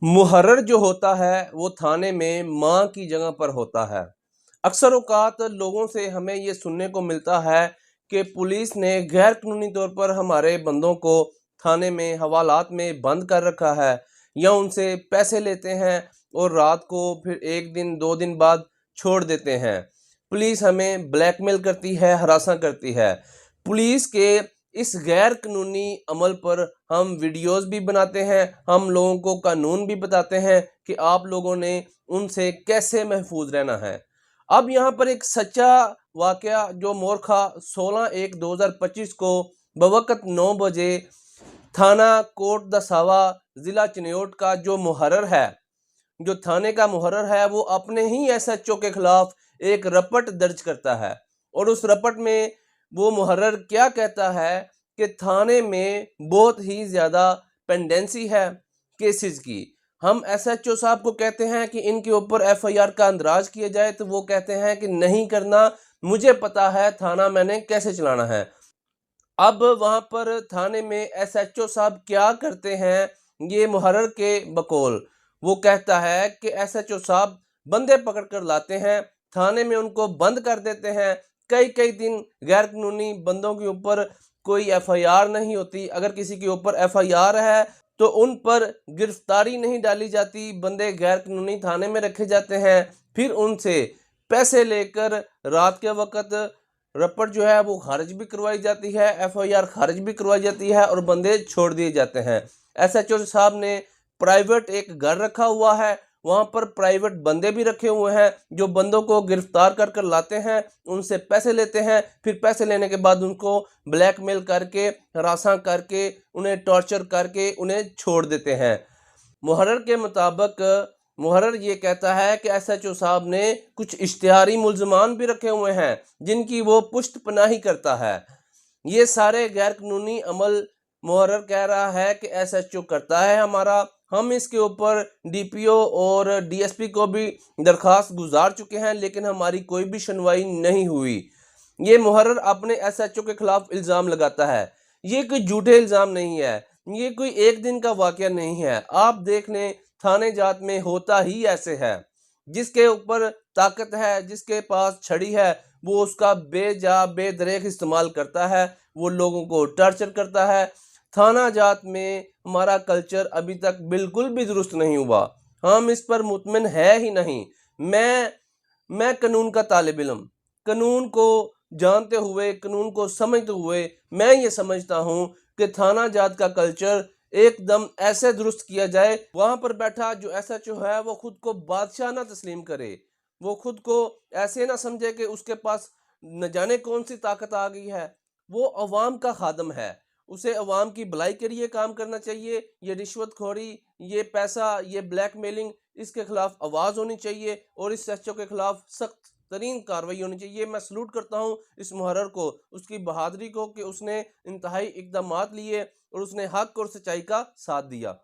मुहर्रर जो होता है वो थाने में माँ की जगह पर होता है। अक्सर औकात लोगों से हमें ये सुनने को मिलता है कि पुलिस ने गैर कानूनी तौर पर हमारे बंदों को थाने में हवालात में बंद कर रखा है या उनसे पैसे लेते हैं और रात को फिर 1 दिन 2 दिन बाद छोड़ देते हैं। पुलिस हमें ब्लैकमेल करती है, हरासा करती है। पुलिस के इस गैर कानूनी अमल पर हम वीडियोस भी बनाते हैं, हम लोगों को कानून भी बताते हैं कि आप लोगों ने उनसे कैसे महफूज रहना है। अब यहाँ पर एक सच्चा वाकया जो मोरखा 16/1/2025 को बवक़्त 9 बजे थाना कोट दसावा जिला चिन्योट का जो मुहर्रर है, जो थाने का मुहर्रर है, वो अपने ही एसएचओ के खिलाफ एक रपट दर्ज करता है और उस रपट में वो मुहर्रर क्या कहता है कि थाने में बहुत ही ज़्यादा पेंडेंसी है केसेस की। हम एसएचओ साहब को कहते हैं कि इनके ऊपर एफआईआर का अंदराज किया जाए तो वो कहते हैं कि नहीं करना, मुझे पता है थाना मैंने कैसे चलाना है। अब वहाँ पर थाने में एसएचओ साहब क्या करते हैं, ये मुहर्रर के बकौल वो कहता है कि एसएचओ साहब बंदे पकड़ कर लाते हैं, थाने में उनको बंद कर देते हैं। कई-कई दिन गैर कानूनी बंदों के ऊपर कोई एफआईआर नहीं होती। अगर किसी के ऊपर एफआईआर है तो उन पर गिरफ्तारी नहीं डाली जाती, बंदे गैर कानूनी थाने में रखे जाते हैं। फिर उनसे पैसे लेकर रात के वक़्त रपट जो है वो खारिज भी करवाई जाती है, एफआईआर खारिज भी करवाई जाती है और बंदे छोड़ दिए जाते हैं। एसएचओ साहब ने प्राइवेट एक घर रखा हुआ है, वहाँ पर प्राइवेट बंदे भी रखे हुए हैं जो बंदों को गिरफ्तार कर कर लाते हैं, उनसे पैसे लेते हैं, फिर पैसे लेने के बाद उनको ब्लैकमेल करके, हरासा करके, उन्हें टॉर्चर करके उन्हें छोड़ देते हैं। मुहर्रर के मुताबिक मुहर्रर ये कहता है कि एसएचओ साहब ने कुछ इश्तिहारी मुल्ज़मान भी रखे हुए हैं जिनकी वो पुष्ट पनाही करता है। ये सारे गैर कानूनी अमल मुहर्रर कह रहा है कि एसएचओ करता है हमारा। हम इसके ऊपर डीपीओ और डीएसपी को भी दरखास्त गुजार चुके हैं लेकिन हमारी कोई भी सुनवाई नहीं हुई। ये मुहर्रर अपने एसएचओ के खिलाफ इल्ज़ाम लगाता है। ये कोई झूठे इल्ज़ाम नहीं है, ये कोई एक दिन का वाकया नहीं है। आप देख लें, थाने जात में होता ही ऐसे है। जिसके ऊपर ताकत है, जिसके पास छड़ी है, वो उसका बेजा बेदरेख इस्तेमाल करता है, वो लोगों को टॉर्चर करता है। थाना जात में हमारा कल्चर अभी तक बिल्कुल भी दुरुस्त नहीं हुआ। हम इस पर मुतमिन है ही नहीं। मैं कानून का तालिब इल्म, कानून को जानते हुए, कानून को समझते हुए मैं ये समझता हूँ कि थाना जात का कल्चर एकदम ऐसे दुरुस्त किया जाए, वहाँ पर बैठा जो एसएचओ है वो खुद को बादशाह ना तस्लीम करे, वो खुद को ऐसे ना समझे कि उसके पास न जाने कौन सी ताकत आ गई है। वो अवाम का खादम है, उसे अवाम की भलाई के लिए काम करना चाहिए। ये रिश्वतखोरी, ये पैसा, ये ब्लैकमेलिंग, इसके खिलाफ आवाज़ होनी चाहिए और इस एसएचओ के खिलाफ सख्त तरीन कार्रवाई होनी चाहिए। मैं सलूट करता हूँ इस मुहर्रर को, उसकी बहादुरी को कि उसने इंतहाई इक़दामात लिए और उसने हक और सच्चाई का साथ दिया।